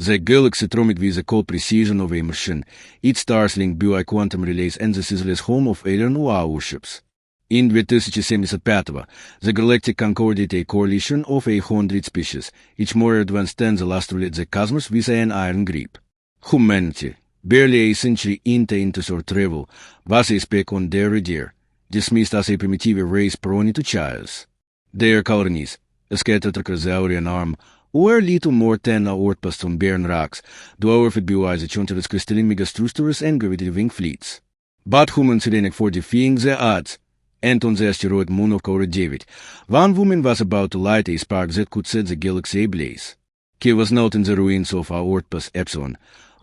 The galaxy tromit with the cold precision of a machine. Its stars link by quantum relays and the ceaseless home of alien warships. In 2075, the Galactic Concordate, a coalition of 100 species, each more advanced than the last, ruled the cosmos with an iron grip. Humanity, barely a century into interstellar travel, was a speck on their radar, dismissed as a primitive race prone to chaos. Their colonies, scattered across the Aurian arm, were little more than outposts on barren rocks, dwarfed by the countless crystalline megastructures and gravity-living fleets. But humans ran for defying the odds, and on the asteroid moon of Kaura 9, one woman was about to light a spark that could set the galaxy ablaze. She was not in the ruins of our outpost Epsilon,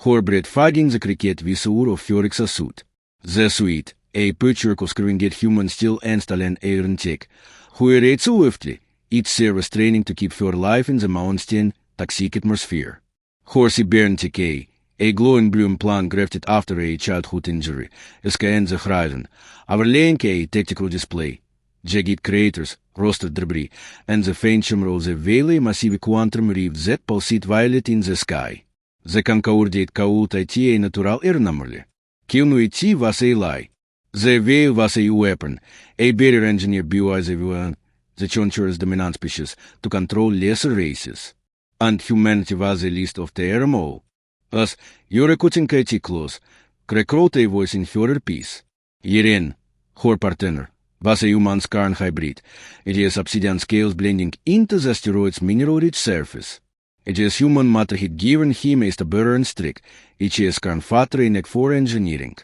her breath fogging the cricket with ore of ferric suit. The suite, a patchwork of screwing-get human steel and Stalin iron tech, who aerates swiftly, each service training to keep her life in the mountain toxic atmosphere. Horsey Bern TK, a glowing blue implant grafted after a childhood injury, scanned the horizon, overlaying a tactical display, jagged craters, roasted debris, and the faint shimmer of the valley massive quantum reef that pulsate violet in the sky. The concordate called IT a natural anomaly. Kilnuity was a lie. The veil was a weapon, a barrier engineered by the villain, the Chonchur's dominant species, to control lesser races. And humanity was the least of them all. As Yorekutsin Kaiti close, Crack wrote a voice in her piece. Yeren, her partner, was a human skarn hybrid. It is obsidian scales blending into the asteroid's mineral-rich surface. It is human matter had given him a stubborn streak. It is skarn father in for engineering.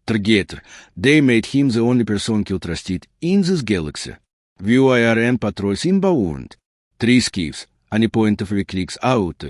Together, they made him the only person kill trusted in this galaxy. VIRN patrols inbound. 3 skiffs, any point of clicks out.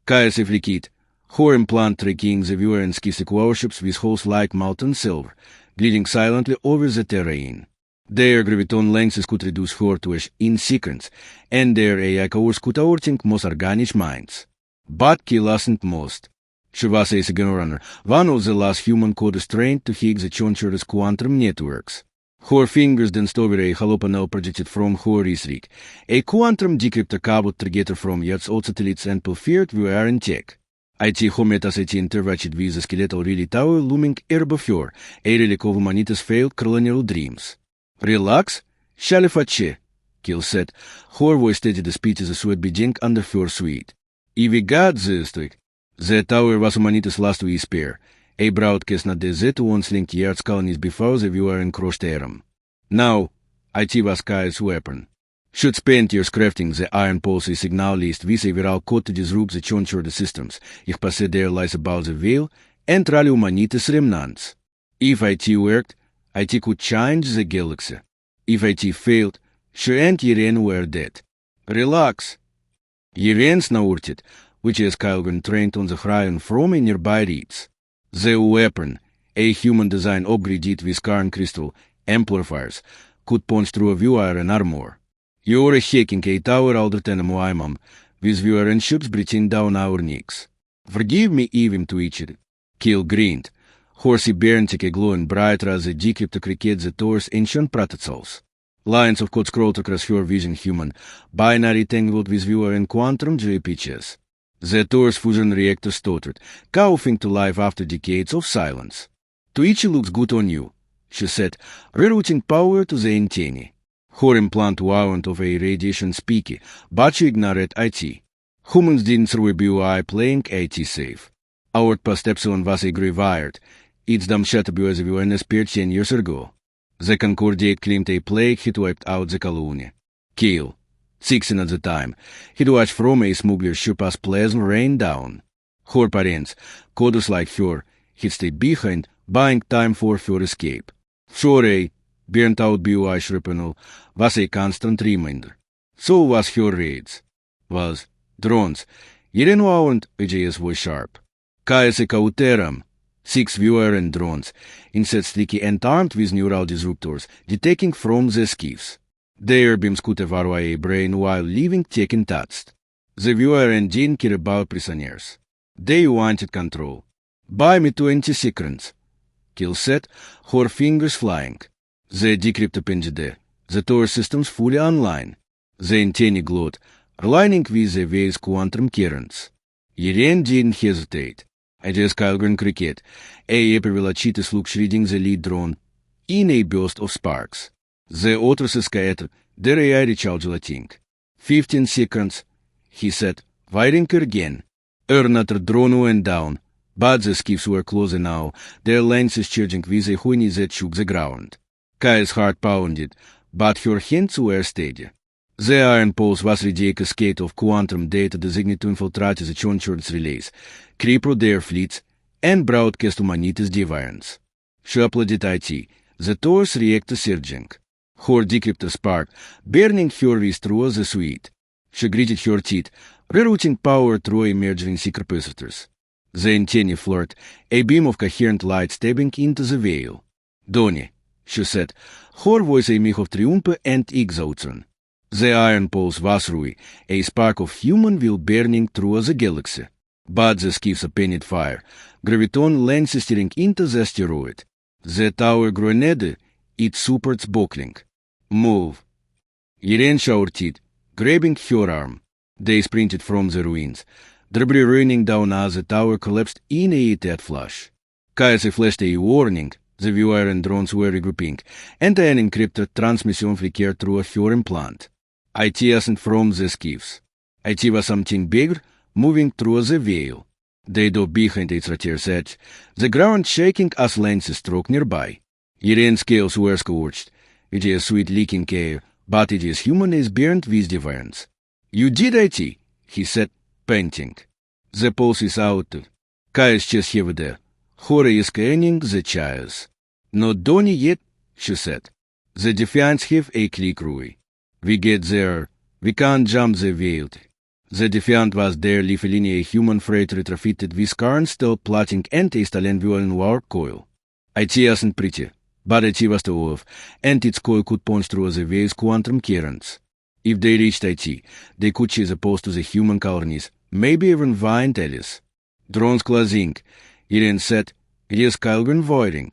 KS Flikit, her implant tracking the VIRN skiff warships with holes like molten silver, gliding silently over the terrain. Their graviton lengths could reduce her to ash in seconds, and their AI cores could overthink most organic minds. But she listened most. She was a second runner, one of the last human coders trained to hack the Chonchur's quantum networks. Her fingers danced over a hollow panel projected from her wrist rig, a quantum decryptor cable together from Yard's old satellites and pilfered VIRN tech. IT Hometas IT intervatched with the skeletal really tower looming above her, a relic of humanity's failed colonial dreams. Relax, Shalifache, Kill said, her voice steadied the speech as a sweat beginning under her suite. If we got this trick, the tower was humanity's last whisper. A broadcast not the Z once linked Yard's colonies before the VIRN crossed Aram. Now, IT was Kai's weapon. Should spend years crafting the iron pulse signal list with a viral code to disrupt the Chonchur systems, if passe their lies about the veil, and rally humanity's remnants. If IT worked, IT could change the galaxy. If IT failed, she and Yeren were dead. Relax. Yeren snorted, which is Kylgan trained on the Hrion from a nearby reeds. The weapon, a human-design upgraded with Karn crystal amplifiers, could punch through a VIRN armor. You're hacking a tower older than Muaimam, with VIRN ships breathing down our necks. Forgive me even to each it. Kill grinned. Horsey burned a glowing brighter as a decryptor cricket the tower's ancient protocols. Lines of code scrolled across her vision human, binary tangled with VIRN quantum JPHs. The tower's fusion reactor stuttered, coughing to life after decades of silence. Tuichi looks good on you, she said, rerouting power to the antennae. Her implant warned of a radiation speaky, but she ignored IT. Humans didn't throw a BUI playing IT safe. Outpost Epsilon was a graveyard. Its dumb shut up as a VIRN appeared 10 years ago. The Concordiate claimed a plague had wiped out the colony. Kill. 16 at the time, he'd watched from a smuggler's ship as plasma rain down. Her parents, coders like her, had stayed behind, buying time for her escape. Sure, a burnt-out BUI shrapnel was a constant reminder. So was her raids. Was drones. Yeren warned AJS was sharp. KS Kauteram, 6 VIRN drones, instead sticky and armed with neural disruptors, detecting from the skiffs. Their beams could devour a brain while leaving tech untouched. The VIRN didn't care about prisoners. They wanted control. Buy me 20 seconds. Kill said, her fingers flying. The decryptor pinged. The tower systems fully online. The antennae glowed, aligning with the wave's quantum currents. Irene didn't hesitate. I just Kylgren cricket. A prevelačite sluk shredding the lead drone. In a burst of sparks. The otrus skater, there I recharged think. 15 seconds, he said, firing again. Another drone went down, but the skiffs were closer now, their lenses charging with a honey that shook the ground. Kai's heart pounded, but her hands were steady. The iron pulse was ready cascade of quantum data designed to infiltrate the Chonchurns relays, cripple their fleets, and broadcast humanity's deviance. She applauded IT, the Taurus reactor surging. Her decryptor spark, burning her way through the suite. She gritted her teeth, rerouting power through emerging secret The antennae flared, a beam of coherent light stabbing into the veil. Donnie, she said, her voice a mix of triumph and exultation. The iron pulse was Rui, a spark of human will burning through the galaxy. But the skiffs opened fire, graviton lenses steering into the asteroid. The tower grenade, its supports buckling. Move. Irene shouted, grabbing her arm. They sprinted from the ruins, debris raining down as the tower collapsed in a dead flash. Kaiser flashed a warning, the viewer and drones were regrouping, and an encrypted transmission flickered through her implant. IT ascended from the skiffs. IT was something bigger, moving through the veil. They dove behind its Extraterrestrial edge, the ground shaking as lenses struck nearby. Irene's scales were scorched. It is sweet leaking air, but it is human is burned with defiance. You did IT, he said, panting. The pulse is out. Kai's chest heavy there. Hora is scanning the chairs. Not done yet, she said. The defiance have a click Rui. We get there. We can't jump the veil. The Defiant was there leaving a human freight retrofitted with current still plotting and a Stalin view in warp coil. IT wasn't pretty, but IT was too off, and its coil could punch through the wave's quantum currents. If they reached IT, they could chase opposed to the human colonies, maybe even find Alice. Drones closing, Irene said, it is Kylgren voiding.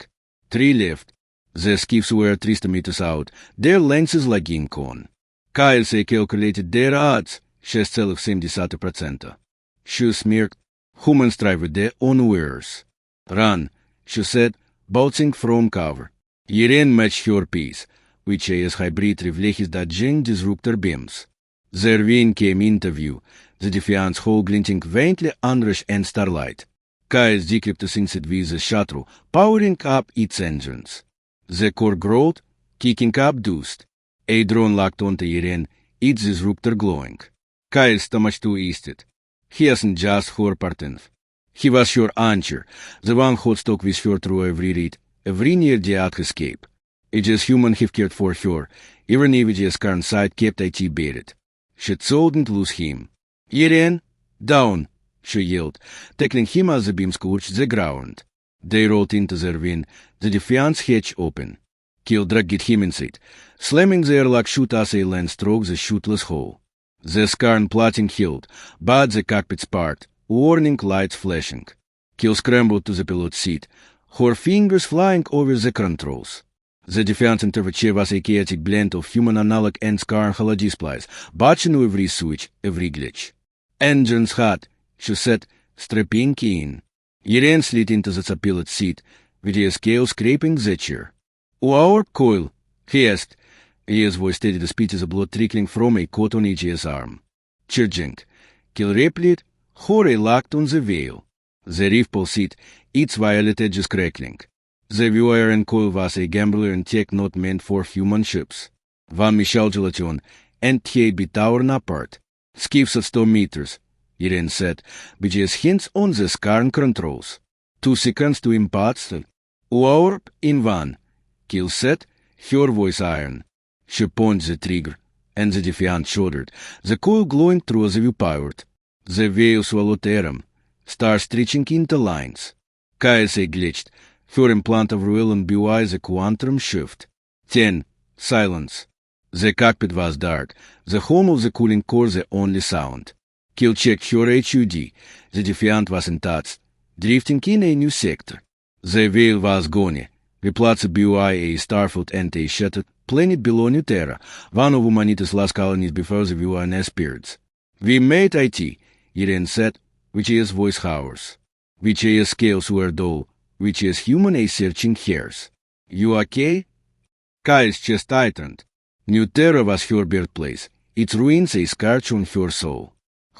3 left. The skiffs were 300 meters out, their lenses lagging on. Kyle say calculated their odds, 6,7%. She smirked, humans drive their own wares. Run, she said, bouncing from cover. Irene matched her piece, which is hybrid reflects dodging disruptor beams. Their wing came into view, the Defiant's hull glinting faintly under and starlight. Kyle's decryptor synced with the shuttle, powering up its engines. The core growled, kicking up dust. A drone locked onto Irene, its disruptor glowing. Kyle's stomach too easted. He wasn't just her partner. He was her anchor, the one who stuck with her through every read, every near-death escape. It is human have cared for her, even if its current side kept IT buried. She couldn't lose him. Irene, down, she yelled, tackling him as the beam scorched the ground. They rolled into their wing, the Defiant's hatch open. Kill dragged him inside, slamming the airlock chute as a lens struck the chuteless hole. The scarn plotting held, but the cockpit sparked, warning lights flashing. Kill scrambled to the pilot's seat, her fingers flying over the controls. The Defiant's interface was a chaotic blend of human analog and scarn holodisplays, batching every switch, every glitch. Engines hot, she said, strapping in. Irene slid into the pilot's seat, with his scale scraping the chair. Warp coil, he asked. His voice steadied the speed as the blood trickling from a cut on each arm. Charging. Kill replied, horror locked on the veil. The reef pulsed, its violet edges crackling. The viewer and coil was a gambler and tech not meant for human ships. Van Michel Gelation, and he'd be torn apart. Skiffs at 100 meters, Irene said, with his hands on the scarn controls. 2 seconds to impact. Warp in 1. Kill said, her voice iron. She punched the trigger, and the Defiant shuddered, the coil glowing through the viewport. The veil swallowed air, stars stretching into lines. KSA glitched, her implant of Ruel and BY the quantum shift. 10. Silence. The cockpit was dark, the hum of the cooling core the only sound. Kill checked her HUD, the Defiant was in touch, drifting in a new sector. The veil was gone. We plotted BY a starfield and a shattered planet below New Terra, one of humanity's last colonies before the VNS periods. We made IT, Irene said, which is voice hours, which is scales were dull, which is human a searching hairs. You okay? Kai's chest tightened. New Terra was her birthplace, its ruins a scourge on her soul.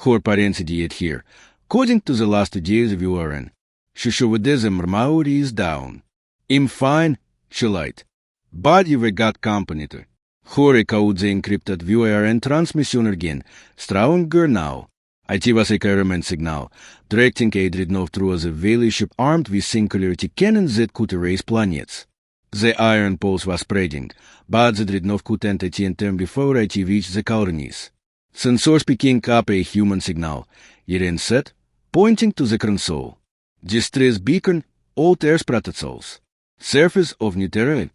Her parents died here, according to the last 2 days of URN. Shushovedesm Maori is down. I'm fine, she lied. But you've got company to. Hore kaudze encrypted VRN transmission again, stronger now. IT was a Kairoman signal, directing a dreadnought through the valley ship armed with singularity cannons that could erase planets. The iron pulse was spreading, but the dreadnought could enter TNT before IT reached the colonies. Sensors picking up a human signal, Irene said, pointing to the console. Distress beacon, all Terra's protocols. Surface of New Terra.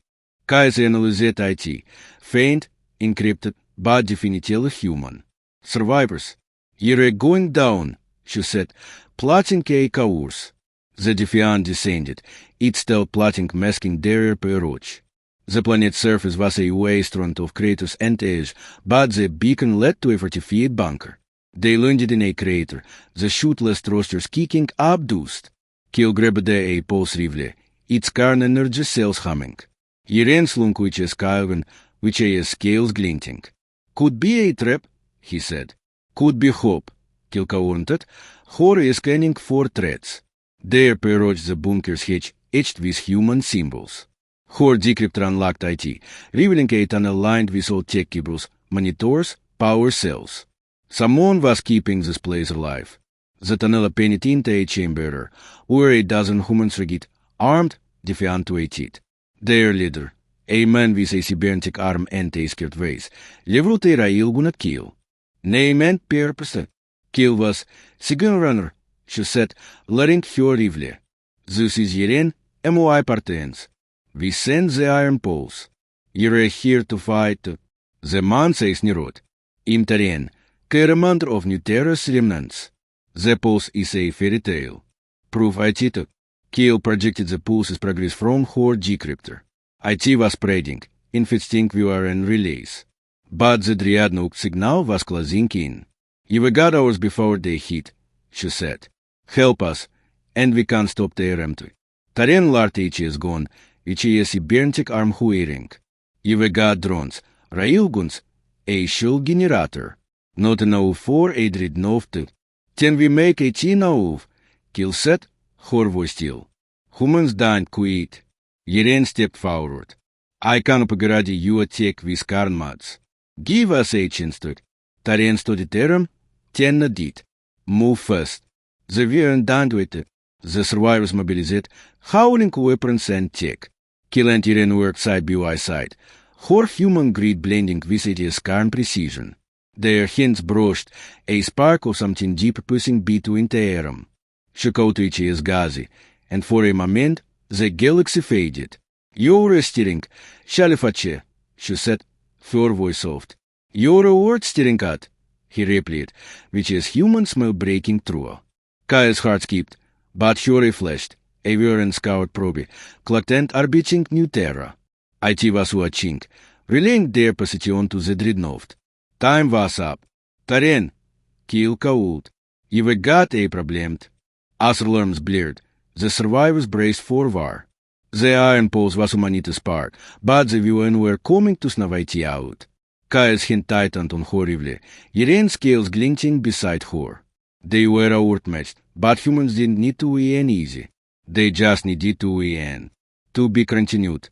Kaiser analyzed IT, faint, encrypted, but definitively human. Survivors. You're going down, she said, plotting a course. The Defiant descended, its still plotting masking their approach. The planet's surface was a wasteland of craters and ash, but the beacon led to a fortified bunker. They landed in a crater, the shootless thrusters kicking up dust. Kill grabbed a pulse rifle, its carn energy cells humming. Irene slung which is Calvin, which is scales glinting. Could be a trap, he said. Could be hope, Kilka warned. Hor is scanning for threats. They approached the bunker's hedge, etched with human symbols. Hor decryptor unlocked IT, revealing a tunnel lined with old tech cables, monitors, power cells. Someone was keeping this place alive. The tunnel opened into a chamber, where a dozen humans rigid, armed, defiant to a teeth. Their leader, a man with a cybernetic arm and a skirt waist, leveled a railgun at Kill. Name and purpose. Kill was signal runner, she said, letting her rifle. This is Irene, MOI partens. We send the iron poles. You're here to fight. The man says Nirot. Im Taren, commander of New Terra's remnants. The pulse is a fairy tale. Proof IT. Kill projected the pulse's progress from her decryptor. IT was spreading, infesting VRN relays. But the Driadnook signal was closing in. You got hours before they hit, she said. Help us, and we can't stop their empty. Taren Lartich is gone, which is a cybernetic arm wearing. You got drones, railguns, a shield generator. Not enough for a dreadnought. Can we make a enough? Kill said, her voice still. Humans don't quit. Irene stepped forward. I can't pogradi you attack with karnmads. Give us a chance to it. Taren stood term, Tenna did. Move fast. The Viren done with it. The survivors mobilized, howling weapons and tech. Kill and Irene worked side by side, her human greed blending with its scarn precision. Their hands brushed, a spark of something deep pushing between the atom. She caught to each gazi, and for a moment the galaxy faded. You're steering, Shalifache, she said, her voice soft. You're a word steering at, he replied, which is human smell breaking through. Kai's heart skipped, but Fury flashed, a Viren scout probe, clocked and orbiting New Terra. IT was watching, relaying their position to the dreadnought. Time was up. Taren, Kill called. You've got a problem. As alarms blared, the survivors braced for war. The iron pulse was humanity's part, but the UN were coming to snuff IT out. Kai's hand tightened on her rifle, Irene's scales glinting beside her. They were outmatched, but humans didn't need to win easy. They just needed to win. To be continued.